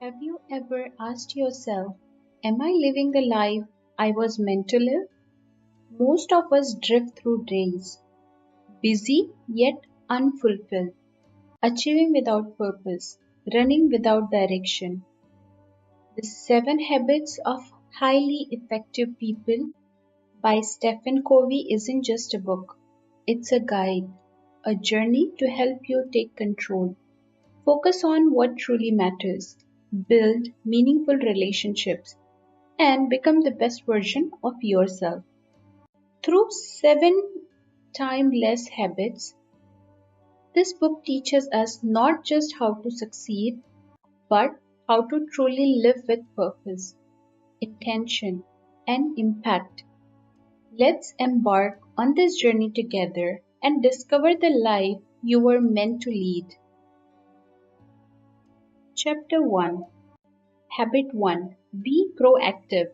Have you ever asked yourself, am I living the life I was meant to live? Most of us drift through days, busy yet unfulfilled, achieving without purpose, running without direction. The Seven Habits of Highly Effective People by Stephen Covey isn't just a book, it's a guide, a journey to help you take control. Focus on what truly matters, build meaningful relationships, and become the best version of yourself. Through seven timeless habits, this book teaches us not just how to succeed, but how to truly live with purpose, intention, and impact. Let's embark on this journey together and discover the life you were meant to lead. Chapter 1 Habit 1 Be proactive.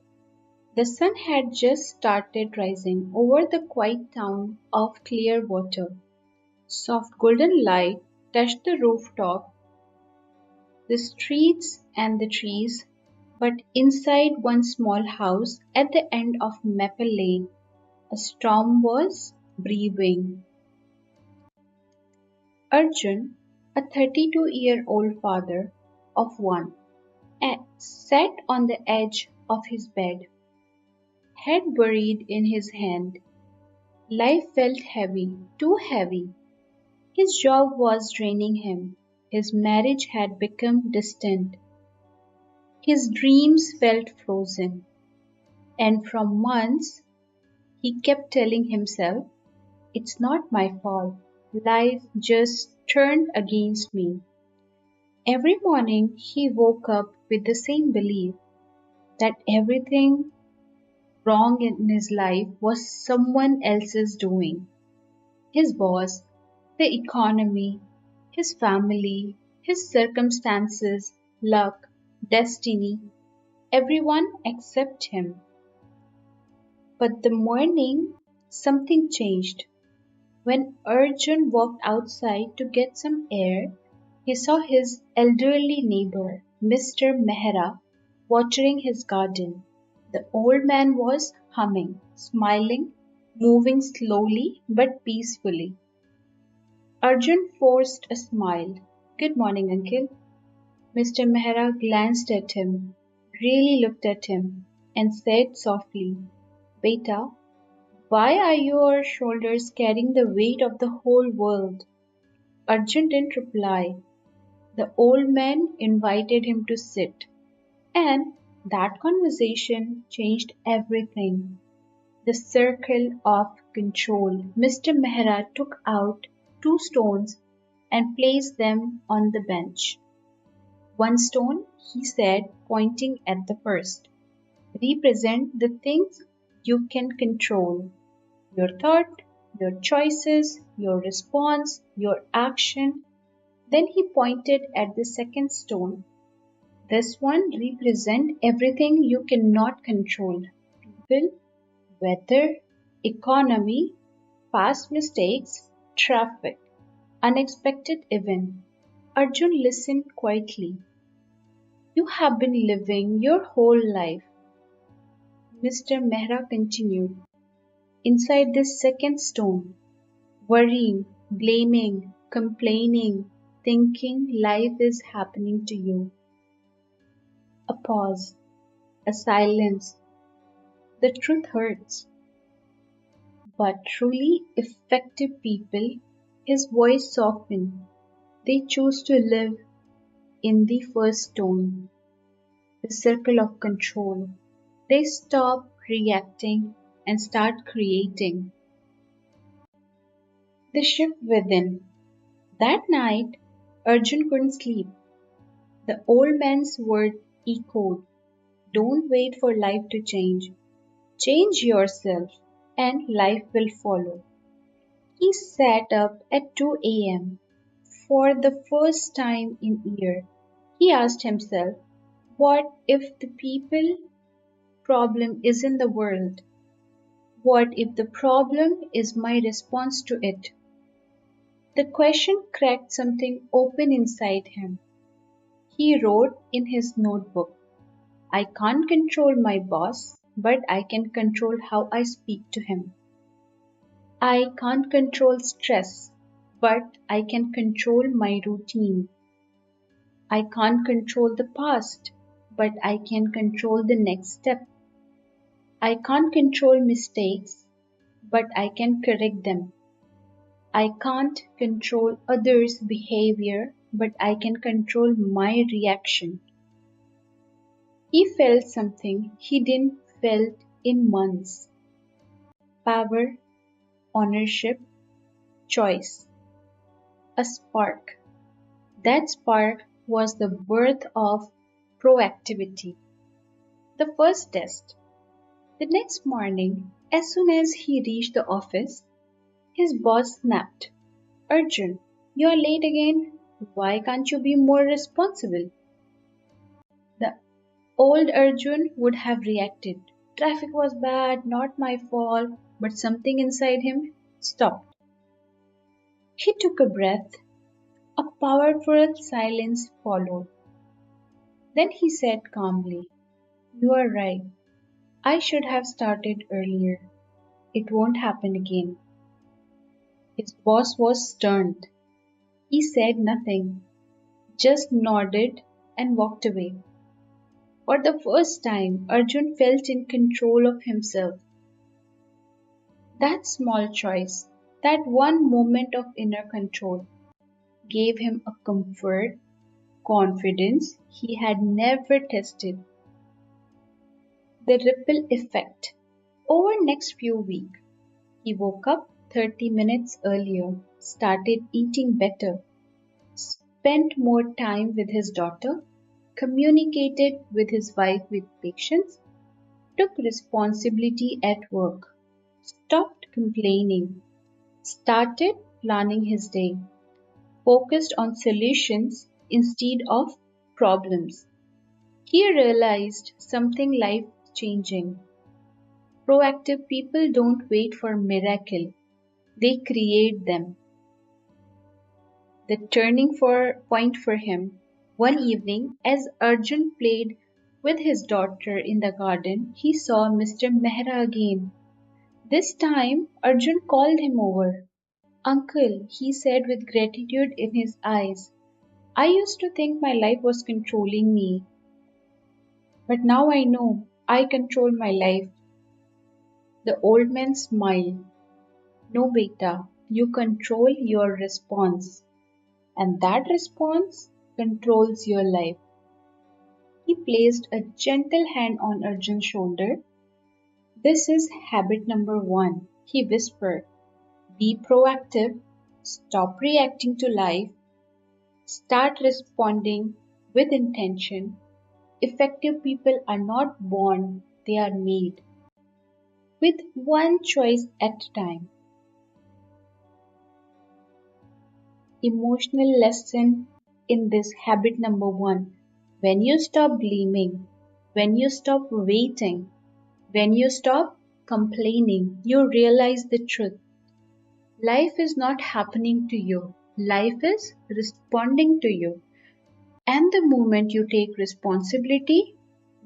The sun had just started rising over the quiet town of Clearwater. Soft golden light touched the rooftop, the streets, and the trees, but inside one small house at the end of Maple Lane, a storm was brewing. Arjun, a 32-year-old father of one, sat on the edge of his bed, head buried in his hand. Life felt heavy, too heavy. His job was draining him. His marriage had become distant. His dreams felt frozen. And for months, he kept telling himself, it's not my fault. Life just turned against me. Every morning, he woke up with the same belief that everything wrong in his life was someone else's doing. His boss, the economy, his family, his circumstances, luck, destiny, everyone except him. But the morning, something changed. When Arjun walked outside to get some air, he saw his elderly neighbor, Mr. Mehra, watering his garden. The old man was humming, smiling, moving slowly but peacefully. Arjun forced a smile. Good morning, uncle. Mr. Mehra glanced at him, really looked at him, and said softly, Beta, why are your shoulders carrying the weight of the whole world? Arjun didn't reply. The old man invited him to sit, and that conversation changed everything. The circle of control. Mr. Mehra took out two stones and placed them on the bench. One stone, he said, pointing at the first, represent the things you can control. Your thought, your choices, your response, your action. Then he pointed at the second stone. This one represents everything you cannot control. People, weather, economy, past mistakes, traffic, unexpected event. Arjun listened quietly. You have been living your whole life. Mr. Mehra continued. Inside this second stone, worrying, blaming, complaining, thinking life is happening to you. A pause, a silence. The truth hurts. But truly effective people, his voice softened. They choose to live in the first stone, the circle of control. They stop reacting and start creating. The shift within. That night, Arjun couldn't sleep. The old man's word echoed. Don't wait for life to change. Change yourself and life will follow. He sat up at 2 a.m. For the first time in years. He asked himself, what if the people problem is in the world? What if the problem is my response to it? The question cracked something open inside him. He wrote in his notebook, I can't control my boss, but I can control how I speak to him. I can't control stress, but I can control my routine. I can't control the past, but I can control the next step. I can't control mistakes, but I can correct them. I can't control others' behavior, but I can control my reaction. He felt something he didn't felt in months. Power, ownership, choice. A spark. That spark was the birth of proactivity. The first test. The next morning, as soon as he reached the office, his boss snapped, Arjun, you're late again. Why can't you be more responsible? The old Arjun would have reacted. Traffic was bad, not my fault, but something inside him stopped. He took a breath. A powerful silence followed. Then he said calmly, You are right. I should have started earlier. It won't happen again. His boss was stunned. He said nothing, just nodded and walked away. For the first time, Arjun felt in control of himself. That small choice, that one moment of inner control, gave him a comfort, confidence he had never tested. The ripple effect. Over next few weeks, he woke up 30 minutes earlier, started eating better, spent more time with his daughter, communicated with his wife with patience, took responsibility at work, stopped complaining, started planning his day, focused on solutions instead of problems. He realized something life changing. Proactive people don't wait for miracle, they create them. The turning point for him. One evening, as Arjun played with his daughter in the garden, he saw Mr. Mehra again. This time, Arjun called him over. Uncle, he said with gratitude in his eyes, I used to think my life was controlling me, but now I know I control my life. The old man smiled. No, beta, you control your response, and that response controls your life. He placed a gentle hand on Arjun's shoulder. This is habit number one, he whispered. Be proactive, stop reacting to life, start responding with intention. Effective people are not born, they are made. With one choice at a time. Emotional lesson in this habit number one. When you stop blaming, when you stop waiting, when you stop complaining, you realize the truth. Life is not happening to you. Life is responding to you. And the moment you take responsibility,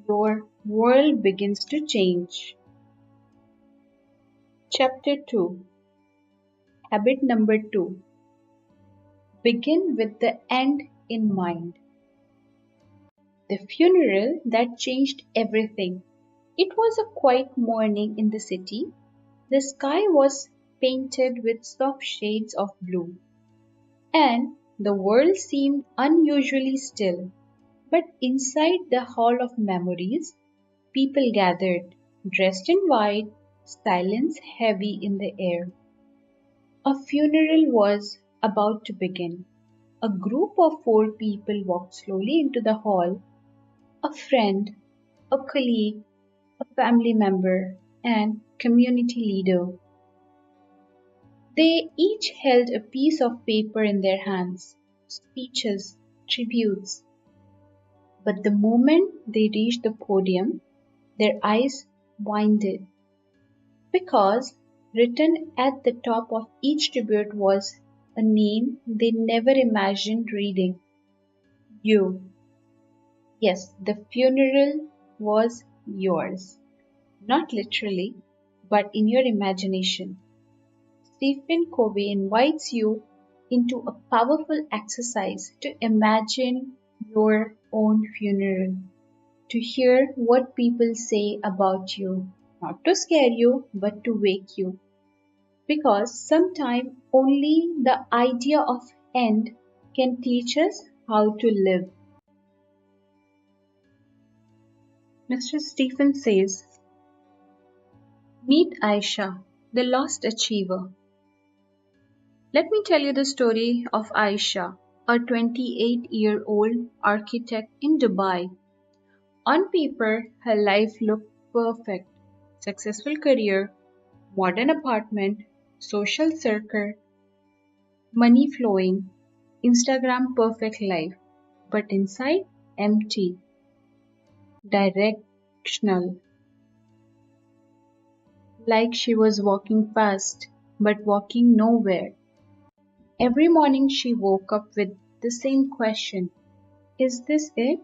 your world begins to change. Chapter 2. Habit number 2. Begin with the end in mind. The funeral that changed everything. It was a quiet morning in the city. The sky was painted with soft shades of blue, and the world seemed unusually still. But inside the hall of memories, people gathered, dressed in white, silence heavy in the air. A funeral was about to begin. A group of 4 people walked slowly into the hall: a friend, a colleague, a family member, and community leader. They each held a piece of paper in their hands, speeches, tributes. But the moment they reached the podium, their eyes widened, because written at the top of each tribute was a name they never imagined reading: You. Yes, the funeral was yours. Not literally, but in your imagination. Stephen Covey invites you into a powerful exercise to imagine your own funeral, to hear what people say about you, not to scare you, but to wake you. Because sometimes only the idea of end can teach us how to live. Mr. Stephen says, meet Aisha, the lost achiever. Let me tell you the story of Aisha, a 28-year-old architect in Dubai. On paper, her life looked perfect. Successful career, modern apartment, social circle, money flowing, Instagram perfect life. But inside, empty, directional, like she was walking fast, but walking nowhere. Every morning she woke up with the same question. Is this it?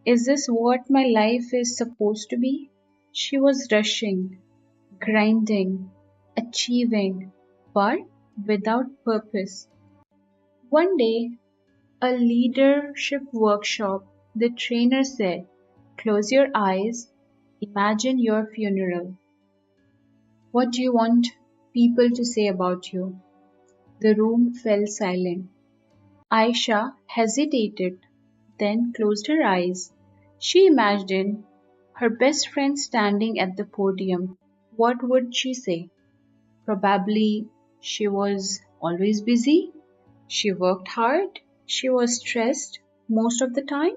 Is this what my life is supposed to be? She was rushing, grinding, achieving, but without purpose. One day, a leadership workshop, the trainer said, close your eyes, imagine your funeral. What do you want people to say about you? The room fell silent. Aisha hesitated, then closed her eyes. She imagined her best friend standing at the podium. What would she say? Probably she was always busy, she worked hard, she was stressed most of the time,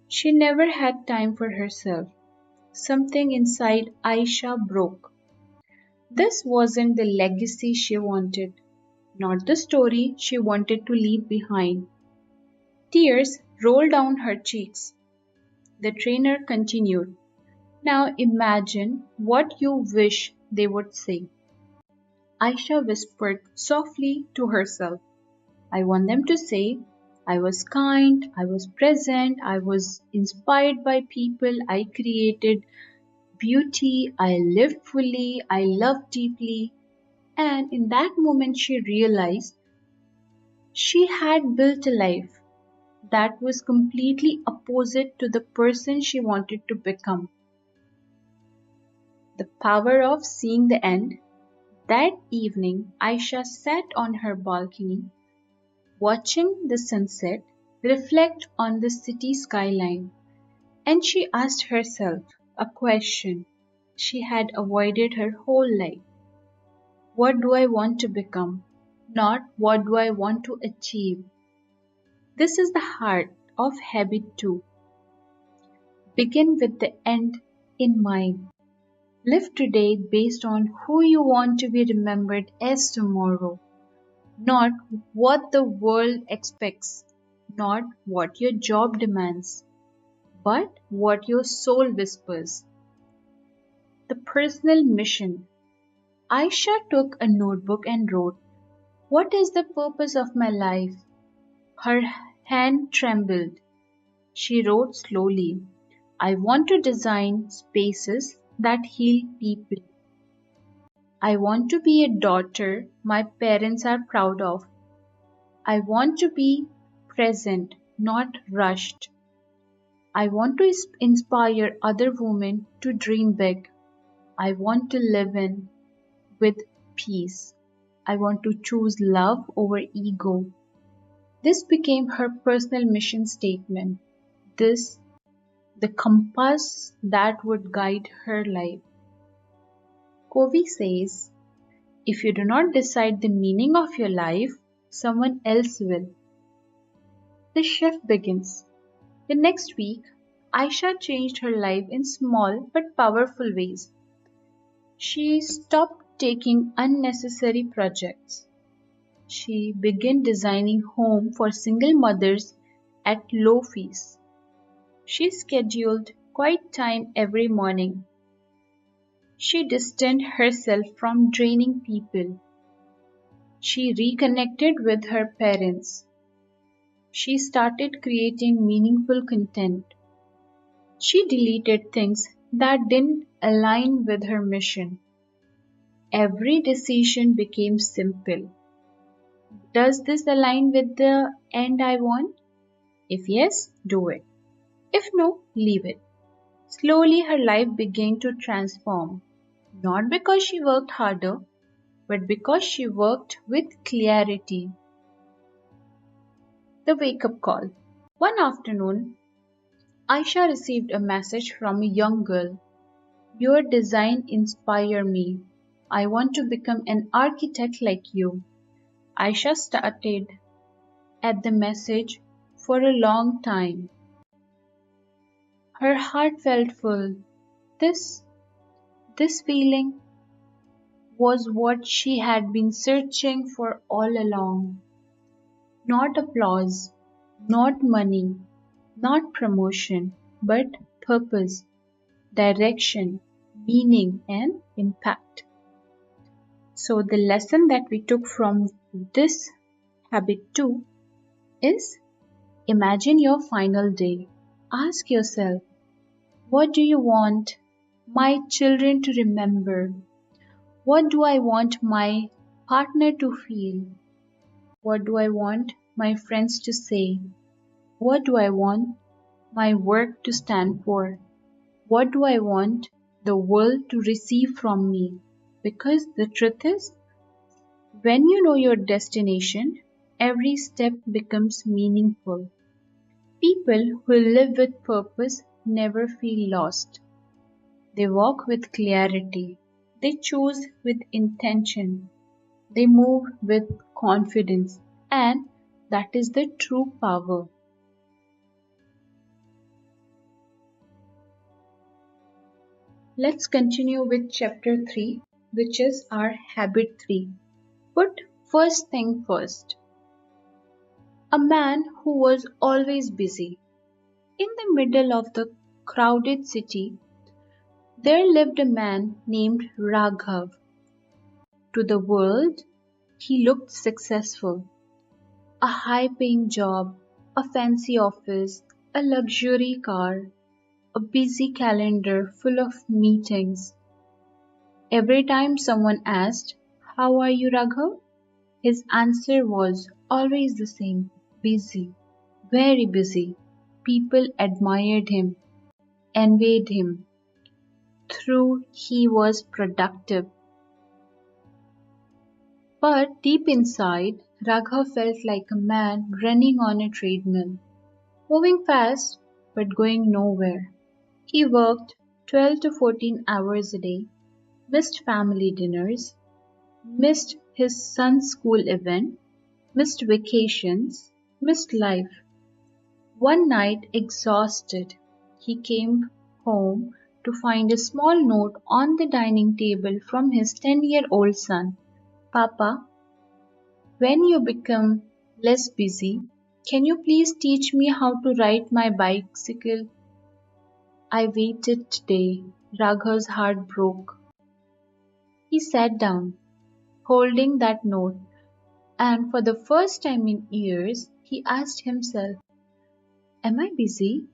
she never had time for herself. Something inside Aisha broke. This wasn't the legacy she wanted, not the story she wanted to leave behind. Tears rolled down her cheeks. The trainer continued, now imagine what you wish they would say. Aisha whispered softly to herself, I want them to say, I was kind, I was present, I was inspired by people, I created beauty, I lived fully, I loved deeply. And in that moment, she realized she had built a life that was completely opposite to the person she wanted to become. The power of seeing the end. That evening, Aisha sat on her balcony, watching the sunset reflect on the city skyline, and she asked herself a question she had avoided her whole life. What do I want to become? Not what do I want to achieve. This is the heart of habit too. Begin with the end in mind. Live today based on who you want to be remembered as tomorrow, not what the world expects, not what your job demands, but what your soul whispers. The personal mission. Aisha took a notebook and wrote, what is the purpose of my life? Her hand trembled. She wrote slowly, I want to design spaces that heal people. I want to be a daughter my parents are proud of. I want to be present, not rushed. I want to inspire other women to dream big. I want to live in with peace. I want to choose love over ego. This became her personal mission statement. This, the compass that would guide her life. Covey says, if you do not decide the meaning of your life, someone else will. The shift begins. The next week, Aisha changed her life in small but powerful ways. She stopped taking unnecessary projects. She began designing homes for single mothers at low fees. She scheduled quiet time every morning. She distanced herself from draining people. She reconnected with her parents. She started creating meaningful content. She deleted things that didn't align with her mission. Every decision became simple. Does this align with the end I want? If yes, do it. If no, leave it. Slowly her life began to transform, not because she worked harder, but because she worked with clarity. The wake-up call. One afternoon, Aisha received a message from a young girl. Your design inspires me. I want to become an architect like you. Aisha started at the message for a long time. Her heart felt full. This, this feeling was what she had been searching for all along. Not applause, not money, not promotion, but purpose, direction, meaning, and impact. So, the lesson that we took from this habit 2 is imagine your final day. Ask yourself, what do you want my children to remember? What do I want my partner to feel? What do I want my friends to say? What do I want my work to stand for? What do I want the world to receive from me? Because the truth is, when you know your destination, every step becomes meaningful. People who live with purpose never feel lost. They walk with clarity. They choose with intention. They move with confidence. And that is the true power. Let's continue with chapter 3, which is our habit 3. Put first thing first. A man who was always busy. In the middle of the crowded city, there lived a man named Raghav. To the world, he looked successful. A high-paying job, a fancy office, a luxury car, a busy calendar full of meetings. Every time someone asked, "How are you, Raghav?" his answer was always the same: busy, very busy. People admired him, envied him. Through he was productive. But deep inside, Raghav felt like a man running on a treadmill, moving fast but going nowhere. He worked 12 to 14 hours a day, missed family dinners, missed his son's school event, missed vacations, missed life. One night, exhausted, he came home to find a small note on the dining table from his 10-year-old son. Papa, when you become less busy, can you please teach me how to ride my bicycle? I waited today. Raghav's heart broke. He sat down, holding that note, and for the first time in years, he asked himself, am I busy?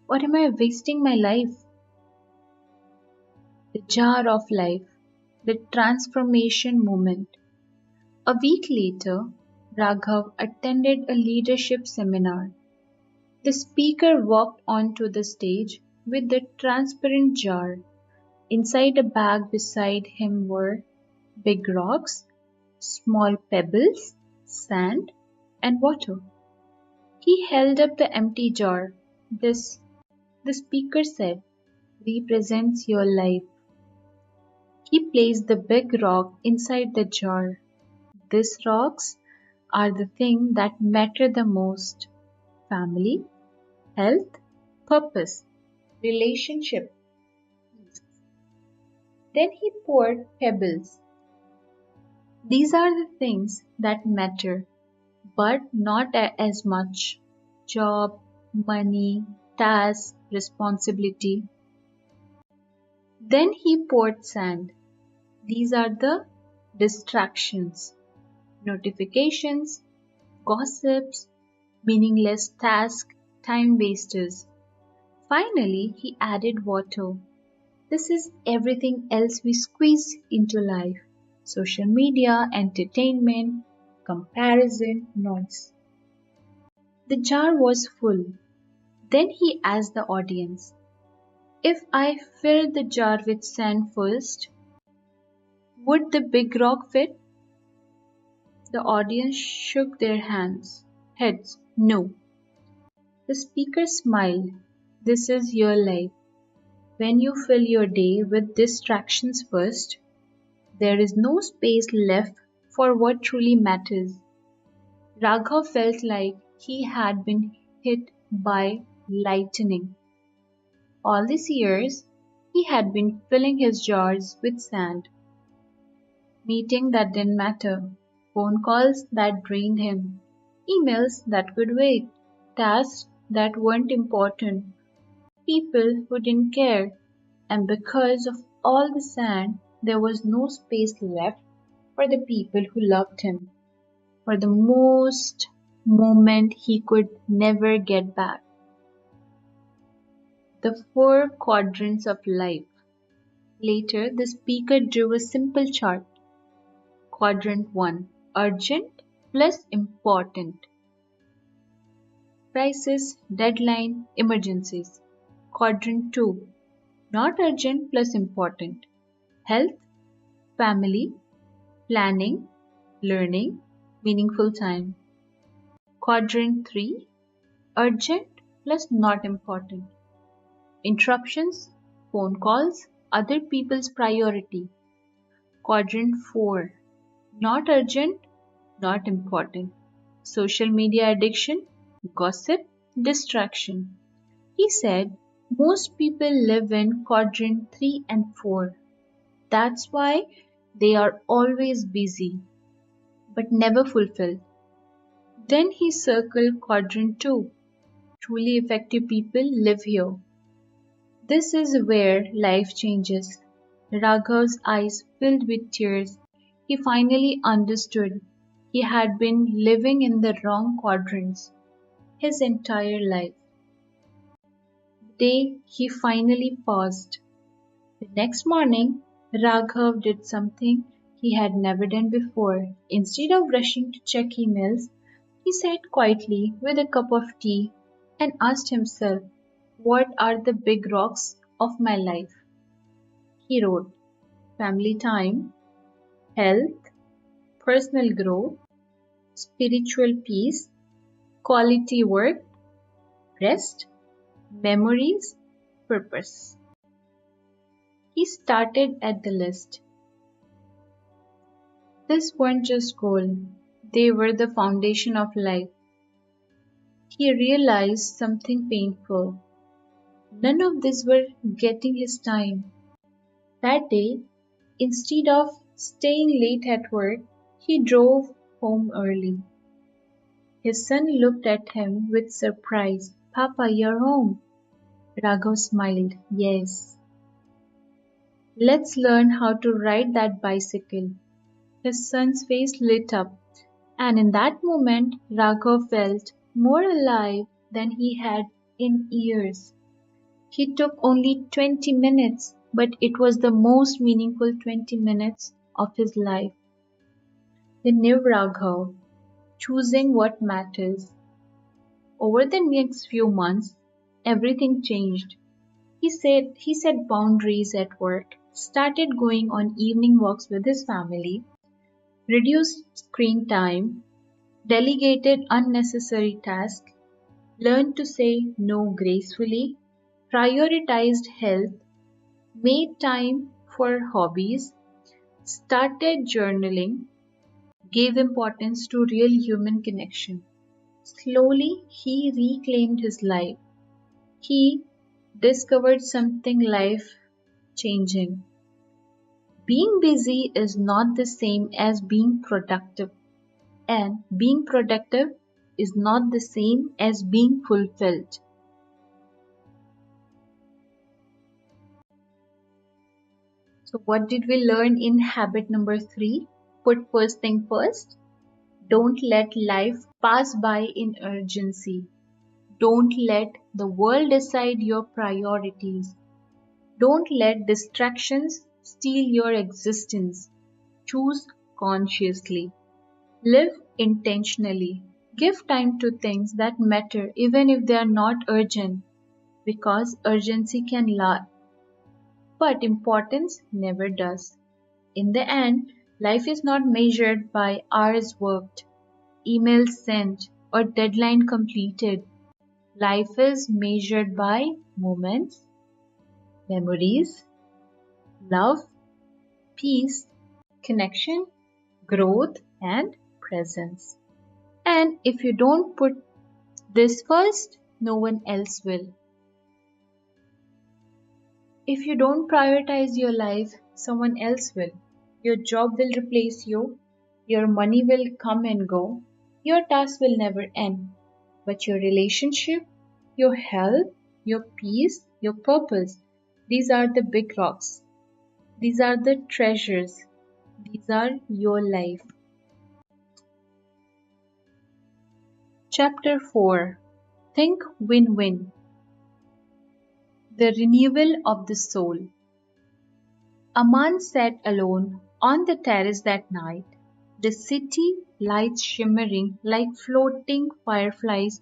Or am I wasting my life? The jar of life, the transformation moment. A week later, Raghav attended a leadership seminar. The speaker walked onto the stage with the transparent jar. Inside a bag beside him were big rocks, small pebbles, sand, and water. He held up the empty jar. This, the speaker said, represents your life. He placed the big rock inside the jar. These rocks are the things that matter the most: family, health, purpose, relationship. Then he poured pebbles. These are the things that matter, but not as much: job, money, task, responsibility. Then he poured sand. These are the distractions, notifications, gossips, meaningless tasks, time wasters. Finally, he added water. This is everything else we squeeze into life: social media, entertainment, comparison, noise. The jar was full. Then he asked the audience, if I fill the jar with sand first, would the big rock fit? The audience shook their heads. No. The speaker smiled. This is your life. When you fill your day with distractions first, there is no space left for what truly matters. Raghav felt like he had been hit by lightning. All these years, he had been filling his jars with sand. Meetings that didn't matter, phone calls that drained him, emails that could wait, tasks that weren't important, people who didn't care, and because of all the sand, there was no space left for the people who loved him, for the most moment he could never get back. The four quadrants of life. Later, the speaker drew a simple chart. Quadrant 1, urgent plus important. Crisis, deadline, emergencies. Quadrant 2, not urgent plus important. Health, family, planning, learning, meaningful time. Quadrant 3, urgent plus not important. Interruptions, phone calls, other people's priority. Quadrant 4, not urgent, not important. Social media addiction, gossip, distraction. He said most people live in quadrant 3 and 4. That's why they are always busy, but never fulfilled. Then he circled quadrant 2. Truly effective people live here. This is where life changes. Raghav's eyes filled with tears. He finally understood. He had been living in the wrong quadrants his entire life. The day he finally paused. The next morning, Raghav did something he had never done before. Instead of rushing to check emails, he sat quietly with a cup of tea and asked himself, what are the big rocks of my life? He wrote, family time, health, personal growth, spiritual peace, quality work, rest, memories, purpose. He started at the list. These weren't just goals, they were the foundation of life. He realized something painful. None of these were getting his time. That day, instead of staying late at work, he drove home early. His son looked at him with surprise. Papa, you're home. Raghav smiled. Yes. Let's learn how to ride that bicycle. His son's face lit up, and in that moment, Raghav felt more alive than he had in years. He took only 20 minutes, but it was the most meaningful 20 minutes of his life. The new Raghav, choosing what matters. Over the next few months, everything changed. He set boundaries at work, started going on evening walks with his family, reduced screen time, delegated unnecessary tasks, learned to say no gracefully, prioritized health, made time for hobbies, started journaling, gave importance to real human connection. Slowly, he reclaimed his life. He discovered something life changing. Being busy is not the same as being productive, and being productive is not the same as being fulfilled. So, what did we learn in habit number 3? Put first thing first. Don't let life pass by in urgency. Don't let the world decide your priorities. Don't let distractions steal your existence. Choose consciously. Live intentionally. Give time to things that matter even if they are not urgent, because urgency can lie, but importance never does. In the end, life is not measured by hours worked, emails sent, or deadline completed. Life is measured by moments, memories, love, peace, connection, growth, and presence. And if you don't put this first, no one else will. If you don't prioritize your life, someone else will. Your job will replace you, your money will come and go, your task will never end. But your relationship, your health, your peace, your purpose, these are the big rocks. These are the treasures. These are your life. Chapter 4. Think Win-Win. The renewal of the soul. Aman sat alone on the terrace that night, the city lights shimmering like floating fireflies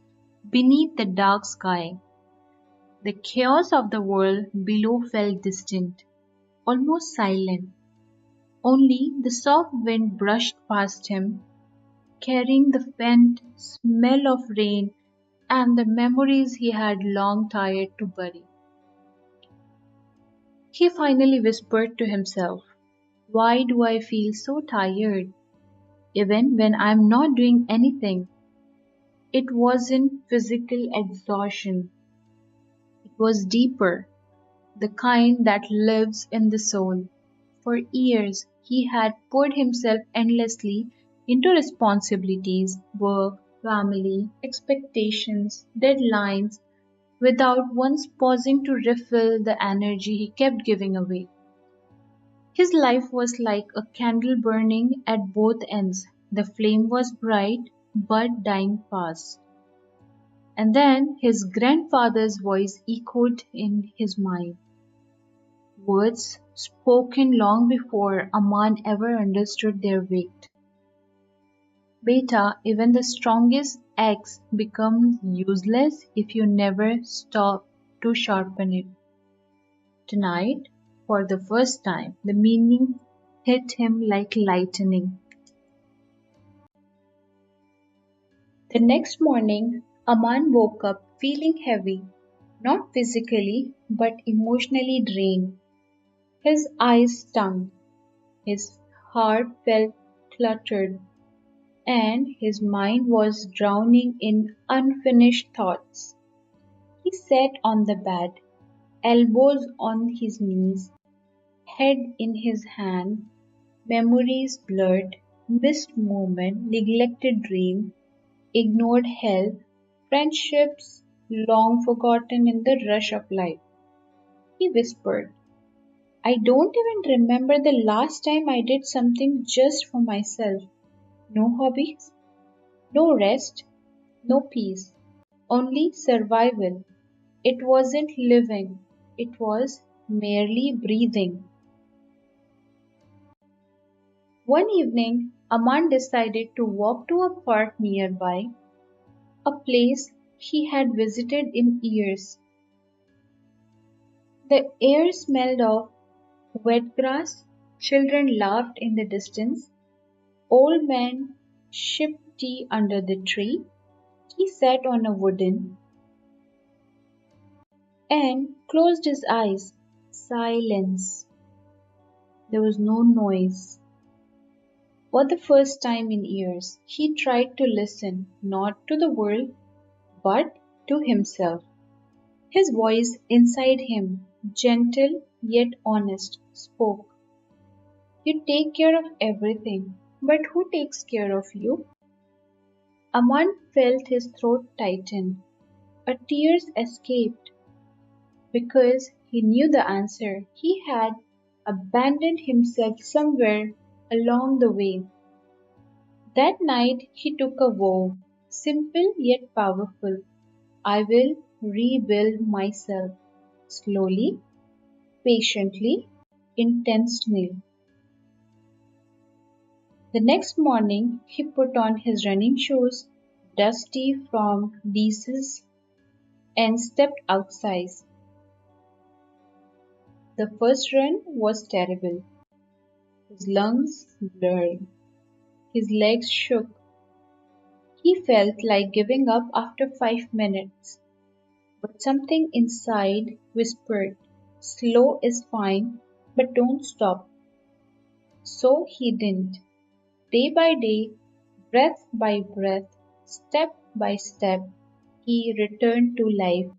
beneath the dark sky. The chaos of the world below felt distant, almost silent. Only the soft wind brushed past him, carrying the faint smell of rain and the memories he had long tried to bury. He finally whispered to himself, "Why do I feel so tired, even when I'm not doing anything?" It wasn't physical exhaustion. It was deeper, the kind that lives in the soul. For years, he had poured himself endlessly into responsibilities, work, family, expectations, deadlines, without once pausing to refill the energy he kept giving away. His life was like a candle burning at both ends. The flame was bright, but dying fast. And then his grandfather's voice echoed in his mind. Words spoken long before Aman ever understood their weight. Beta, even the strongest axe becomes useless if you never stop to sharpen it. Tonight, for the first time, the meaning hit him like lightning. The next morning, Aman woke up feeling heavy, not physically but emotionally drained. His eyes stung, his heart felt cluttered, and his mind was drowning in unfinished thoughts. He sat on the bed, elbows on his knees, head in his hand, memories blurred, missed moment, neglected dream, ignored health, friendships long forgotten in the rush of life. He whispered, "I don't even remember the last time I did something just for myself. No hobbies, no rest, no peace, only survival." It wasn't living, it was merely breathing. One evening, Aman decided to walk to a park nearby, a place he had visited in years. The air smelled of wet grass, children laughed in the distance, old men sipped tea under the tree. He sat on a wooden and closed his eyes. Silence. There was no noise. For the first time in years, he tried to listen not to the world but to himself. His voice inside him, gentle yet honest, spoke. "You take care of everything, but who takes care of you?" Aman felt his throat tighten. A tear escaped because he knew the answer. He had abandoned himself somewhere along the way. That night he took a vow, simple yet powerful. I will rebuild myself slowly, patiently, intentionally. The next morning he put on his running shoes, dusty from disease, and stepped outside. The first run was terrible. His lungs blurred, his legs shook. He felt like giving up after 5 minutes. But something inside whispered, slow is fine, but don't stop. So he didn't. Day by day, breath by breath, step by step, he returned to life.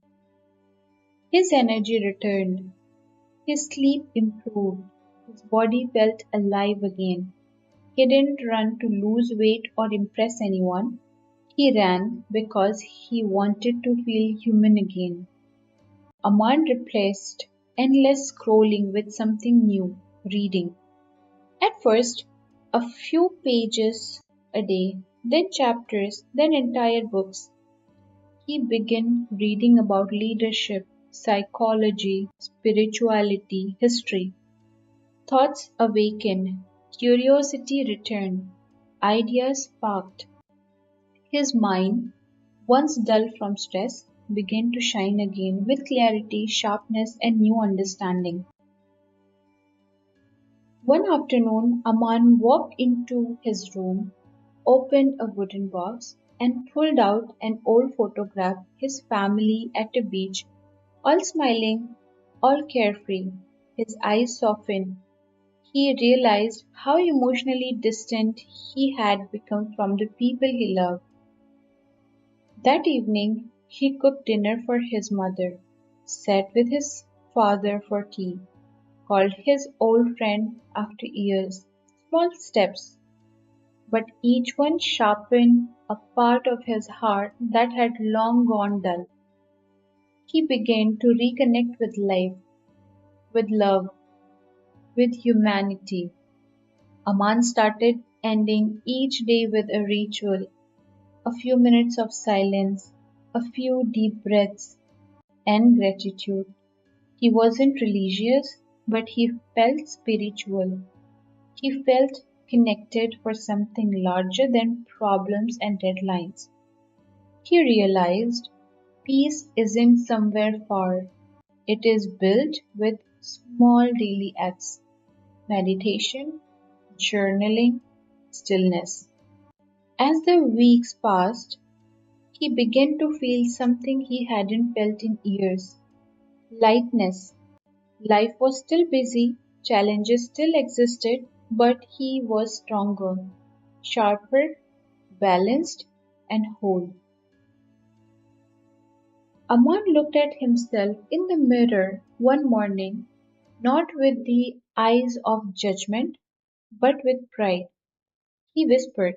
His energy returned, his sleep improved, his body felt alive again. He didn't run to lose weight or impress anyone. He ran because he wanted to feel human again. Aman replaced endless scrolling with something new, reading. At first, a few pages a day, then chapters, then entire books. He began reading about leadership, psychology, spirituality, history. Thoughts awakened, curiosity returned, ideas sparked. His mind, once dull from stress, began to shine again with clarity, sharpness, and new understanding. One afternoon, Aman walked into his room, opened a wooden box, and pulled out an old photograph, his family at a beach, all smiling, all carefree. His eyes softened. He realized how emotionally distant he had become from the people he loved. That evening, he cooked dinner for his mother, sat with his father for tea, called his old friend after years. Small steps, but each one sharpened a part of his heart that had long gone dull. He began to reconnect with life, with love, with humanity. Aman started ending each day with a ritual, a few minutes of silence, a few deep breaths, and gratitude. He wasn't religious, but he felt spiritual. He felt connected for something larger than problems and deadlines. He realized peace isn't somewhere far, it is built with small daily acts, meditation, journaling, stillness. As the weeks passed, he began to feel something he hadn't felt in years, lightness. Life was still busy, challenges still existed, but he was stronger, sharper, balanced, and whole. Aman looked at himself in the mirror one morning, not with the eyes of judgment, but with pride. He whispered,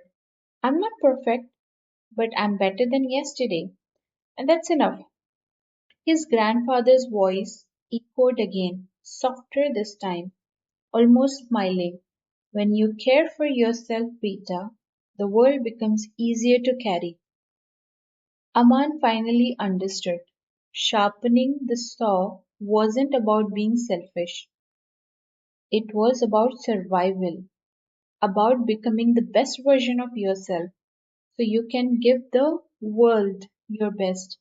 I'm not perfect, but I'm better than yesterday, and that's enough. His grandfather's voice echoed again, softer this time, almost smiling. When you care for yourself, Beta, the world becomes easier to carry. Aman finally understood. Sharpening the saw wasn't about being selfish. It was about survival, about becoming the best version of yourself so you can give the world your best.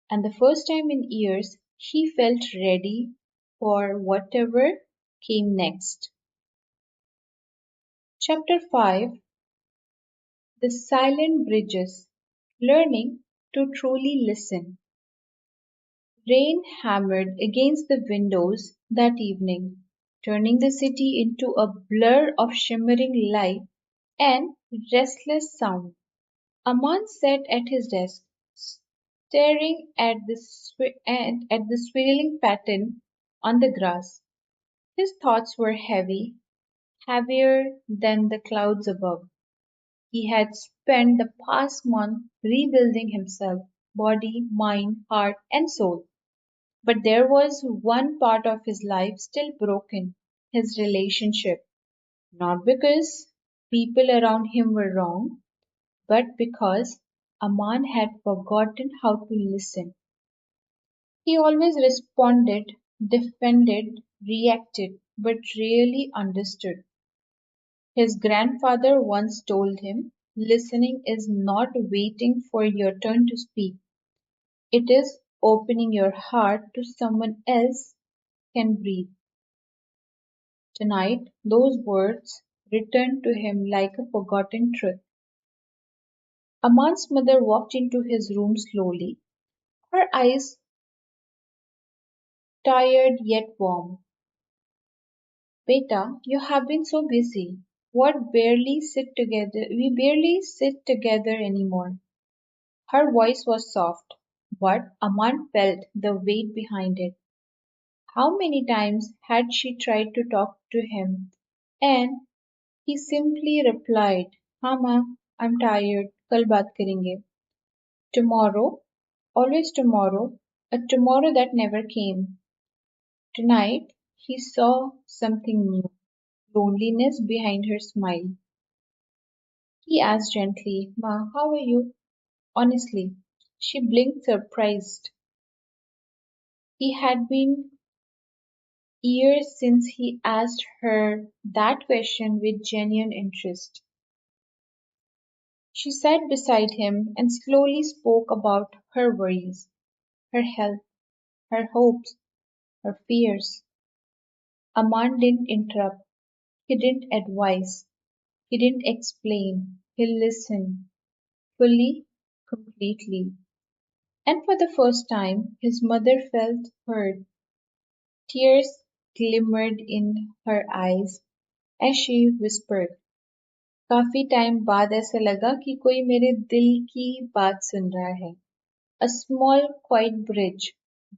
And the first time in years, he felt ready for whatever came next. Chapter 5, The Silent Bridges, Learning to Truly Listen. Rain hammered against the windows that evening, turning the city into a blur of shimmering light and restless sound. Aman sat at his desk, staring at the swirling pattern on the grass. His thoughts were heavy, heavier than the clouds above. He had spent the past month rebuilding himself, body, mind, heart, and soul. But there was one part of his life still broken, his relationship. Not because people around him were wrong, but because Aman had forgotten how to listen. He always responded, defended, reacted, but rarely understood. His grandfather once told him, listening is not waiting for your turn to speak. It is opening your heart to someone else can breathe. Tonight, those words returned to him like a forgotten truth. Aman's mother walked into his room slowly, her eyes tired yet warm. Beta, you have been so busy. We barely sit together anymore. Her voice was soft, but Aman felt the weight behind it. How many times had she tried to talk to him, and he simply replied, हाँ माँ, I'm tired, कल बात करेंगे. Tomorrow, always tomorrow, a tomorrow that never came. Tonight, he saw something new, loneliness behind her smile. He asked gently, Ma, how are you? Honestly, she blinked surprised. He had been years since he asked her that question with genuine interest. She sat beside him and slowly spoke about her worries, her health, her hopes, her fears. Aman didn't interrupt, he didn't advise, he didn't explain, he listened fully, completely. And for the first time, his mother felt heard. Tears glimmered in her eyes as she whispered, काफी time बाद ऐसा लगा कि कोई मेरे दिल की बात सुन रहा है. A small quiet bridge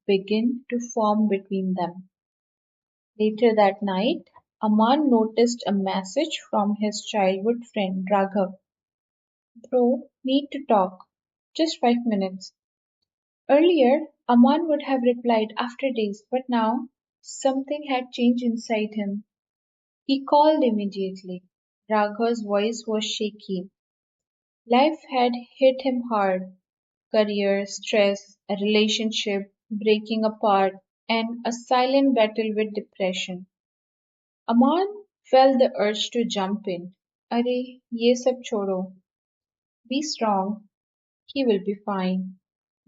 began to form between them. Later that night, Aman noticed a message from his childhood friend Raghav. Bro, need to talk. Just 5 minutes. Earlier, Aman would have replied after days, but now something had changed inside him. He called immediately. Raghav's voice was shaky. Life had hit him hard. Career, stress, a relationship breaking apart, and a silent battle with depression. Aman felt the urge to jump in. अरे ये सब छोड़ो. Be strong. He will be fine.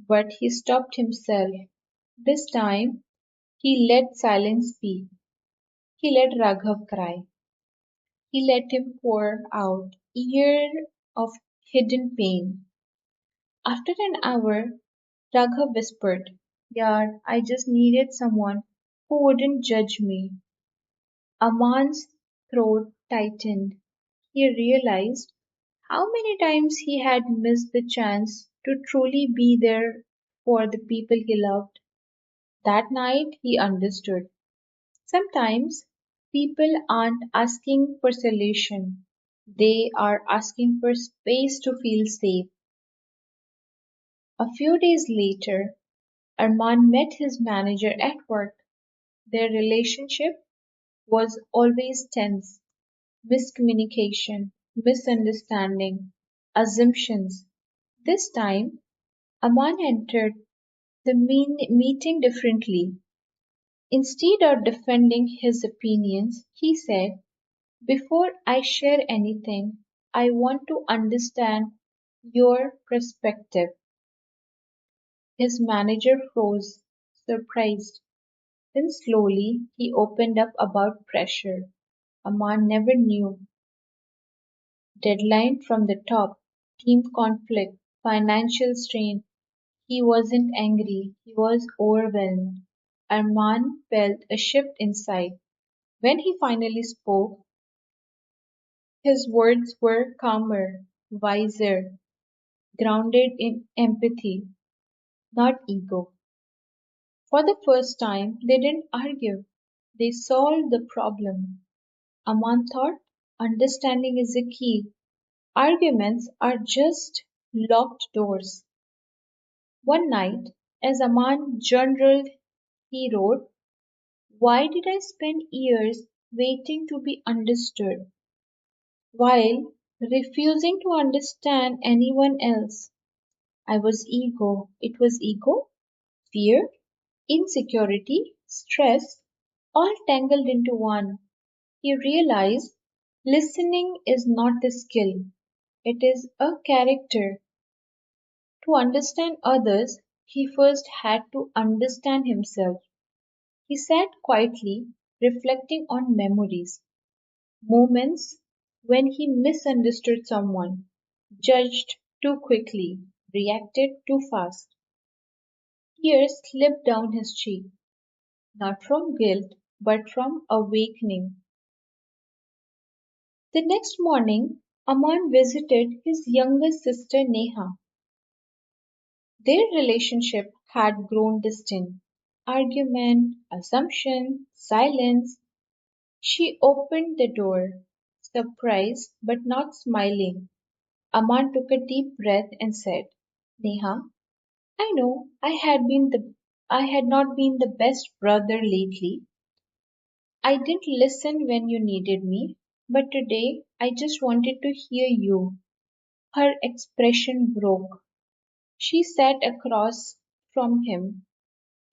But he stopped himself. This time he let silence speak. He let Raghav cry. He let him pour out year of hidden pain. After an hour, Raghav whispered, Yaar, I just needed someone who wouldn't judge me. Aman's throat tightened. He realized how many times he had missed the chance to truly be there for the people he loved. That night he understood. Sometimes people aren't asking for solution. They are asking for space to feel safe. A few days later, Arman met his manager at work. Their relationship was always tense. Miscommunication, misunderstanding, assumptions. This time, Aman entered the meeting differently. Instead of defending his opinions, he said, before I share anything, I want to understand your perspective. His manager froze, surprised. Then slowly he opened up about pressure. Aman never knew. Deadline from the top, team conflict, financial strain. He wasn't angry, he was overwhelmed. Arman felt a shift inside. When he finally spoke, his words were calmer, wiser, grounded in empathy, not ego. For the first time, they didn't argue, they solved the problem. Aman thought understanding is the key. Arguments are just locked doors. One night, as Aman journaled, he wrote, why did I spend years waiting to be understood? while refusing to understand anyone else. I was ego. It was ego, fear, insecurity, stress, all tangled into one. He realized listening is not a skill, it is a character. To understand others, he first had to understand himself. He sat quietly, reflecting on memories, moments when he misunderstood someone, judged too quickly, reacted too fast. Tears slipped down his cheek, not from guilt, but from awakening. The next morning, Aman visited his younger sister Neha. Their relationship had grown distant. Argument, assumption, silence. She opened the door, surprised but not smiling. Aman took a deep breath and said, Neha, I know I had not been the best brother lately. I didn't listen when you needed me, but today I just wanted to hear you. Her expression broke. She sat across from him,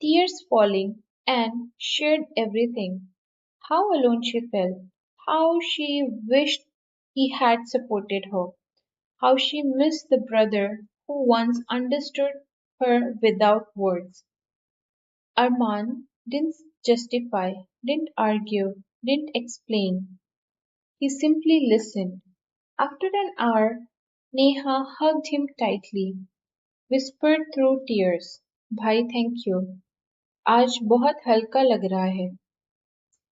tears falling, and shared everything. How alone she felt, how she wished he had supported her, how she missed the brother who once understood her without words. Arman didn't justify, didn't argue, didn't explain. He simply listened. After an hour, Neha hugged him tightly, whispered through tears, भाई thank you. आज बहुत हल्का लग रहा है.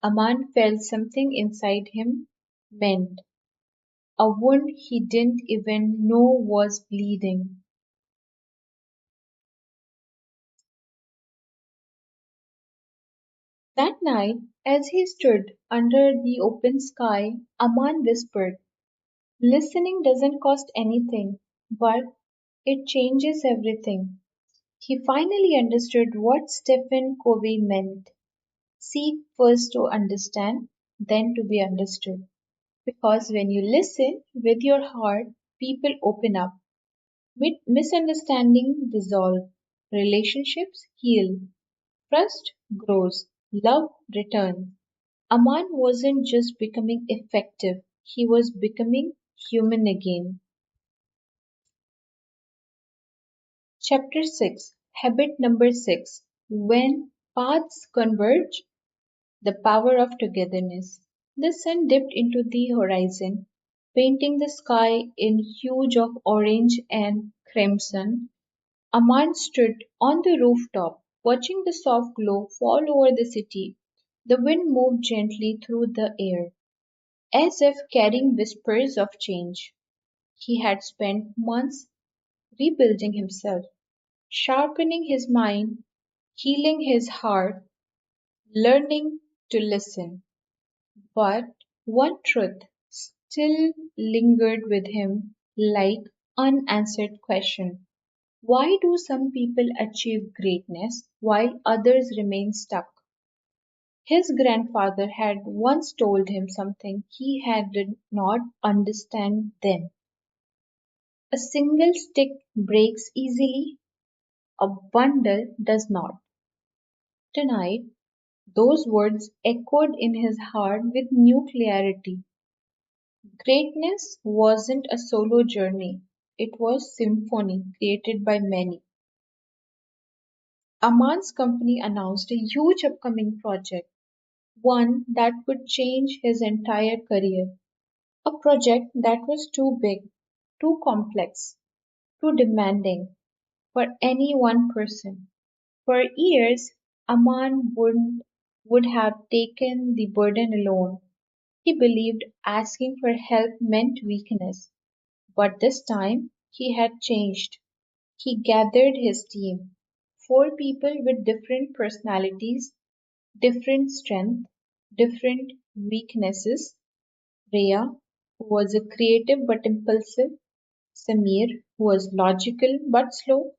Aman felt something inside him mend, a wound he didn't even know was bleeding. That night, as he stood under the open sky, Aman whispered, listening doesn't cost anything, but it changes everything. He finally understood what Stephen Covey meant. Seek first to understand, then to be understood. Because when you listen with your heart, people open up. Misunderstanding dissolve. Relationships heal. Trust grows. Love returns. Aman wasn't just becoming effective, he was becoming human again. Chapter 6 Habit number 6 When Paths Converge, the Power of Togetherness. The sun dipped into the horizon, painting the sky in hues of orange and crimson. Aman stood on the rooftop, watching the soft glow fall over the city. The wind moved gently through the air, as if carrying whispers of change. He had spent months rebuilding himself, sharpening his mind, healing his heart, learning to listen. But one truth still lingered with him like unanswered question. Why do some people achieve greatness while others remain stuck? His grandfather had once told him something he had did not understand then. A single stick breaks easily, a bundle does not. Tonight, those words echoed in his heart with new clarity. Greatness wasn't a solo journey, it was symphony created by many. Aman's company announced a huge upcoming project, one that would change his entire career. A project that was too big, too complex, too demanding for any one person. For years, would have taken the burden alone. He believed asking for help meant weakness. But this time, he had changed. He gathered his team, four people with different personalities, different strengths, different weaknesses. Rhea, who was a creative but impulsive, Samir, who was logical but slow,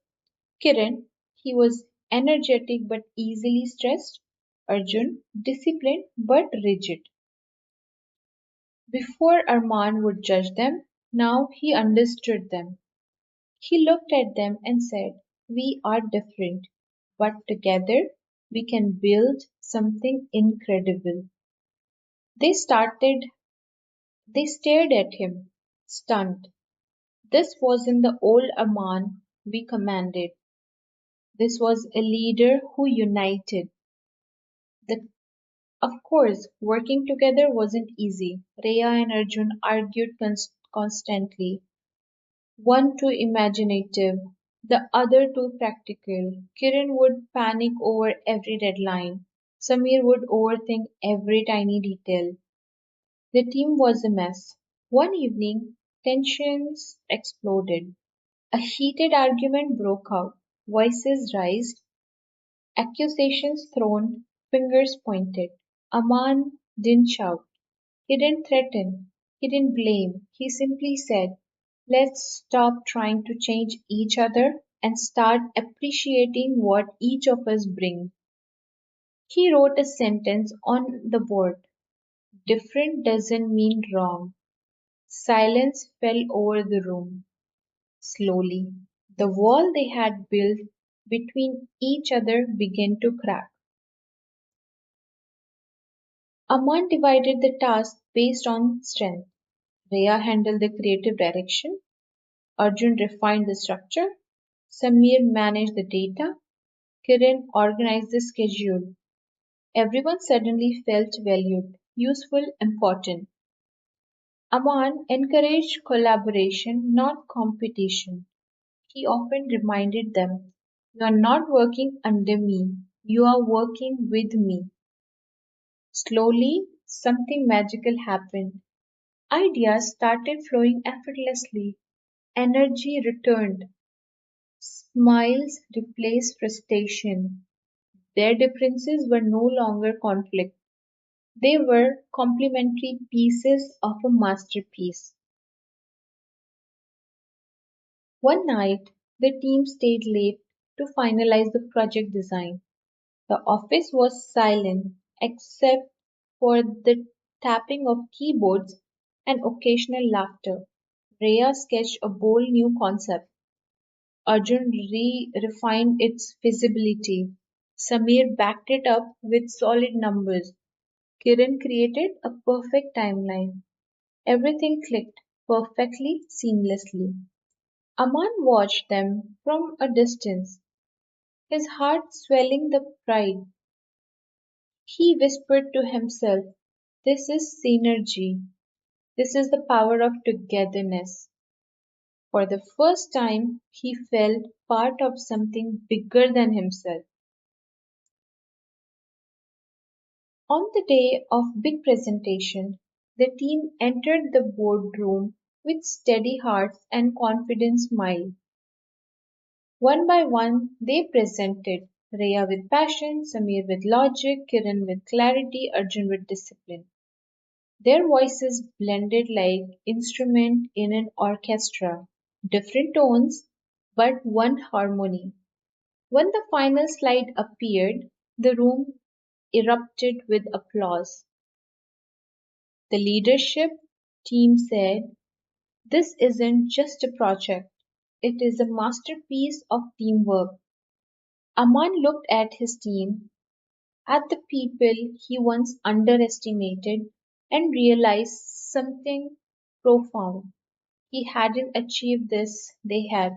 Kiran, he was energetic but easily stressed, Arjun, disciplined but rigid. Before Arman would judge them, now he understood them. He looked at them and said, "We are different, but together we can build something incredible." They started, they stared at him, stunned. This wasn't the old Aman we commanded. This was a leader who united. The, of course, working together wasn't easy. Rhea and Arjun argued constantly, one too imaginative, the other too practical. Kiran would panic over every deadline. Samir would overthink every tiny detail. The team was a mess. One evening, tensions exploded. A heated argument broke out. Voices raised, accusations thrown, fingers pointed. Aman didn't shout. He didn't threaten. He didn't blame. He simply said, "Let's stop trying to change each other and start appreciating what each of us bring." He wrote a sentence on the board. "Different doesn't mean wrong." Silence fell over the room. Slowly, the wall they had built between each other began to crack. Aman divided the task based on strength. Rhea handled the creative direction. Arjun refined the structure. Samir managed the data. Kiran organized the schedule. Everyone suddenly felt valued, useful, important. Aman encouraged collaboration, not competition. He often reminded them, "You are not working under me, you are working with me." Slowly, something magical happened. Ideas started flowing effortlessly. Energy returned. Smiles replaced frustration. Their differences were no longer conflict. They were complementary pieces of a masterpiece. One night, the team stayed late to finalize the project design. The office was silent except for the tapping of keyboards and occasional laughter. Rhea sketched a bold new concept. Arjun refined its feasibility. Samir backed it up with solid numbers. Kiran created a perfect timeline. Everything clicked perfectly, seamlessly. Aman watched them from a distance, his heart swelling with pride. He whispered to himself, "This is synergy. This is the power of togetherness." For the first time, he felt part of something bigger than himself. On the day of big presentation, the team entered the boardroom with steady hearts and confident smiles. One by one, they presented, Rhea with passion, Samir with logic, Kiran with clarity, Arjun with discipline. Their voices blended like instruments in an orchestra, different tones, but one harmony. When the final slide appeared, the room erupted with applause. The leadership team said, "This isn't just a project, it is a masterpiece of teamwork." Aman looked at his team, at the people he once underestimated, and realized something profound. He hadn't achieved this, they had.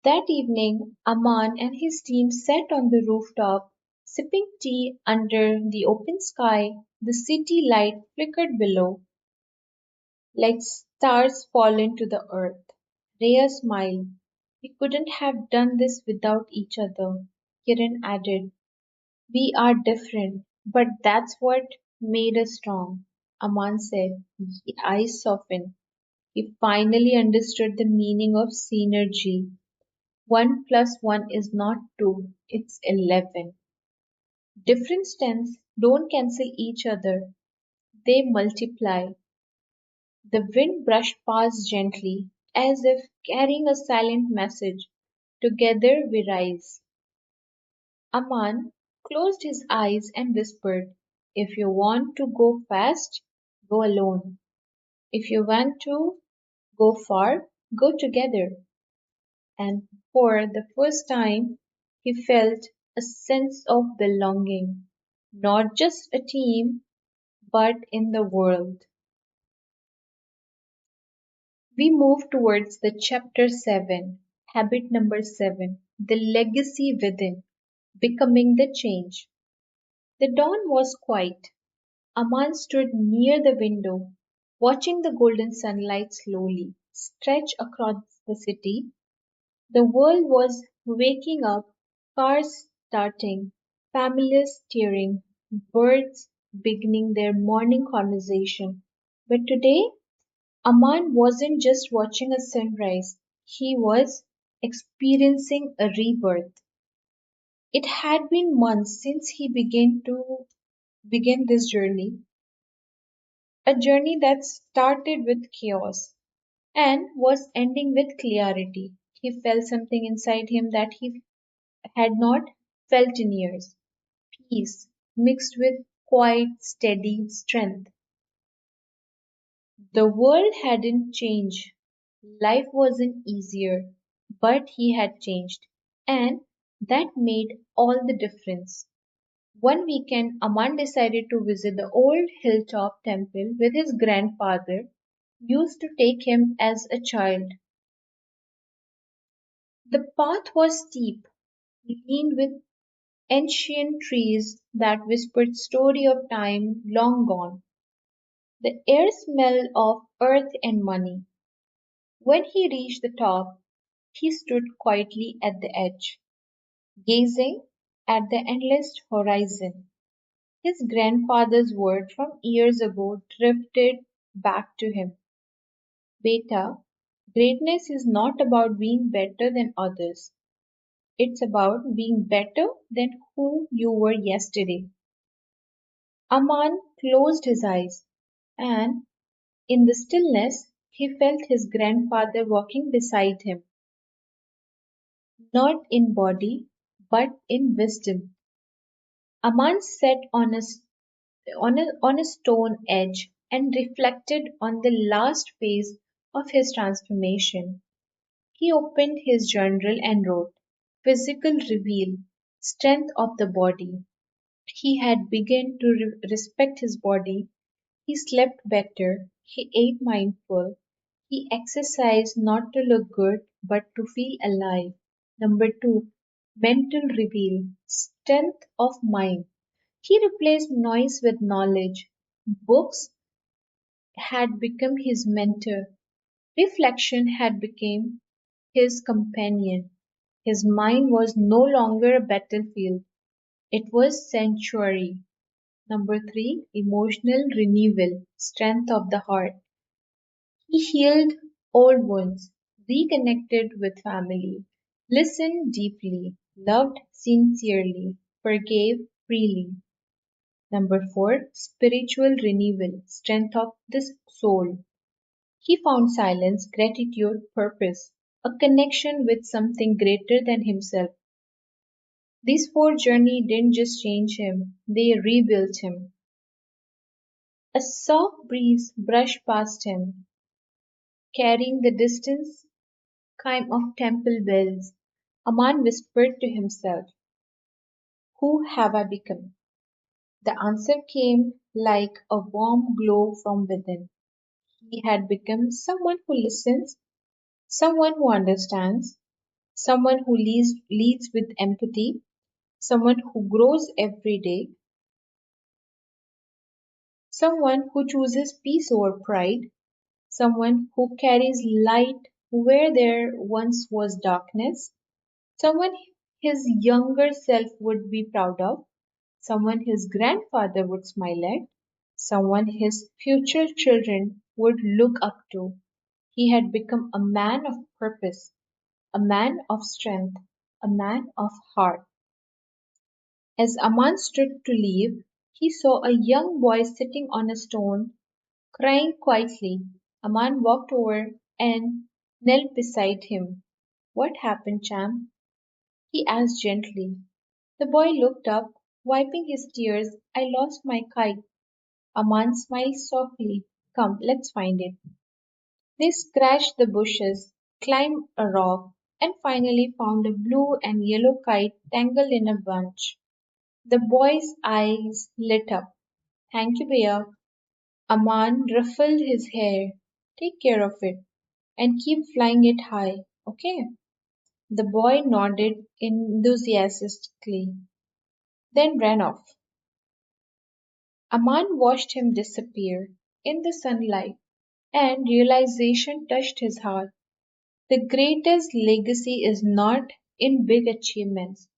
That evening, Aman and his team sat on the rooftop, sipping tea under the open sky. The city light flickered below, like stars fallen to the earth. Rhea smiled. "We couldn't have done this without each other." Kiran added, "We are different, but that's what made us strong." Aman said. His eyes softened. He finally understood the meaning of synergy. 1 plus 1 is not 2, it's 11. Different strengths don't cancel each other, they multiply. The wind brushed past gently, as if carrying a silent message. Together we rise. Aman closed his eyes and whispered, If you want to go fast, go alone. If you want to go far, go together. And for the first time, he felt a sense of belonging, not just a team, but in the world. We move towards the chapter 7, habit number 7, the legacy within, becoming the change. The dawn was quiet. Aman stood near the window, watching the golden sunlight slowly stretch across the city. The world was waking up, cars starting, families stirring, birds beginning their morning conversation. But today, Aman wasn't just watching a sunrise, he was experiencing a rebirth. It had been months since he began to begin this journey, a journey that started with chaos and was ending with clarity. He felt something inside him that he had not felt in years, peace mixed with quiet, steady strength. The world hadn't changed, life wasn't easier, but he had changed, and that made all the difference. One weekend, Aman decided to visit the old hilltop temple with his grandfather used to take him as a child. The path was steep, lined with ancient trees that whispered story of time long gone. The air smelled of earth and money. When he reached the top, he stood quietly at the edge, gazing at the endless horizon. His grandfather's word from years ago drifted back to him. Beta, greatness is not about being better than others. It's about being better than who you were yesterday. Aman closed his eyes, and in the stillness he felt his grandfather walking beside him, not in body, but in wisdom. Aman sat on a stone edge and reflected on the last phase of his transformation. He opened his journal and wrote, "Physical reveal, strength of the body." He had begun to respect his body. He slept better, he ate mindful, he exercised not to look good but to feel alive. Number 2, mental reveal, strength of mind. He replaced noise with knowledge. Books had become his mentor. Reflection had become his companion. His mind was no longer a battlefield, it was sanctuary. Number 3, emotional renewal, strength of the heart. He healed old wounds, reconnected with family, listened deeply, loved sincerely, forgave freely. Number 4, spiritual renewal, strength of the soul. He found silence, gratitude, purpose, a connection with something greater than himself. These four journeys didn't just change him, they rebuilt him. A soft breeze brushed past him, carrying the distance chime of temple bells. Aman whispered to himself, "Who have I become?" The answer came like a warm glow from within. He had become someone who listens, someone who understands, someone who leads with empathy, someone who grows every day, someone who chooses peace over pride, someone who carries light where there once was darkness, someone his younger self would be proud of, someone his grandfather would smile at, someone his future children would look up to. He had become a man of purpose, a man of strength, a man of heart. As Aman stood to leave, he saw a young boy sitting on a stone, crying quietly. Aman walked over and knelt beside him. "What happened, Cham?" he asked gently. The boy looked up. Wiping his tears, I lost my kite. Aman smiled softly. Come, let's find it. They scratched the bushes, climbed a rock, and finally found a blue and yellow kite tangled in a bunch. The boy's eyes lit up. Thank you, Bhaiya. Aman ruffled his hair. Take care of it and keep flying it high, okay? The boy nodded enthusiastically, then ran off. Aman watched him disappear in the sunlight, and realization touched his heart. The greatest legacy is not in big achievements,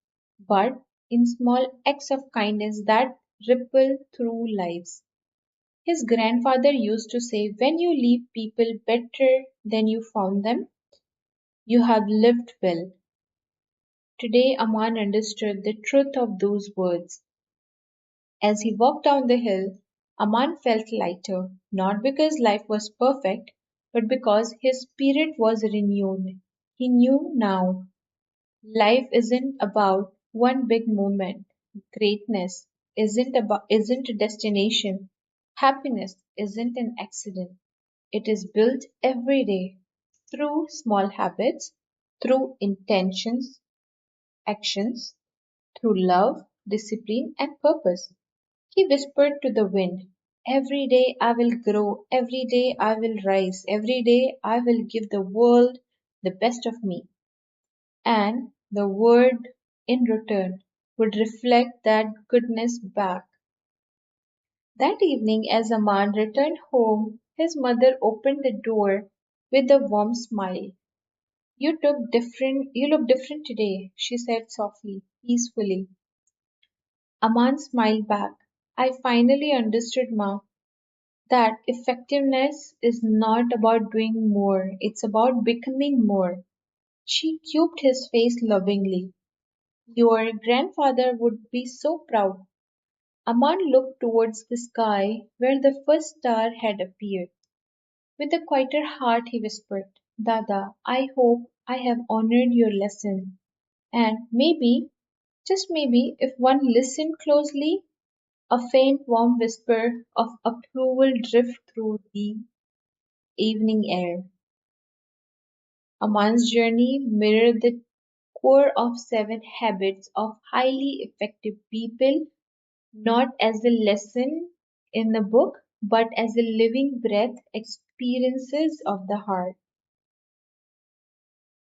but in small acts of kindness that ripple through lives. His grandfather used to say, when you leave people better than you found them, you have lived well. Today, Aman understood the truth of those words. As he walked down the hill, Aman felt lighter, not because life was perfect, but because his spirit was renewed. He knew now life isn't about one big moment. Greatness isn't a destination. Happiness isn't an accident. It is built every day through small habits, through intentions, actions, through love, discipline, and purpose. He whispered to the wind, every day I will grow, every day I will rise, every day I will give the world the best of me. And the word in return would reflect that goodness back. That evening, as Aman returned home, his mother opened the door with a warm smile. You look different today, she said softly, peacefully. Aman smiled back. I finally understood, Ma, that effectiveness is not about doing more, it's about becoming more. She cubed his face lovingly. Your grandfather would be so proud. Aman looked towards the sky where the first star had appeared. With a quieter heart, he whispered, Dada, I hope I have honored your lesson. And maybe, just maybe, if one listened closely, a faint warm whisper of approval drifted through the evening air. Aman's journey mirrored the core of 7 habits of highly effective people, not as a lesson in the book, but as a living breath experiences of the heart.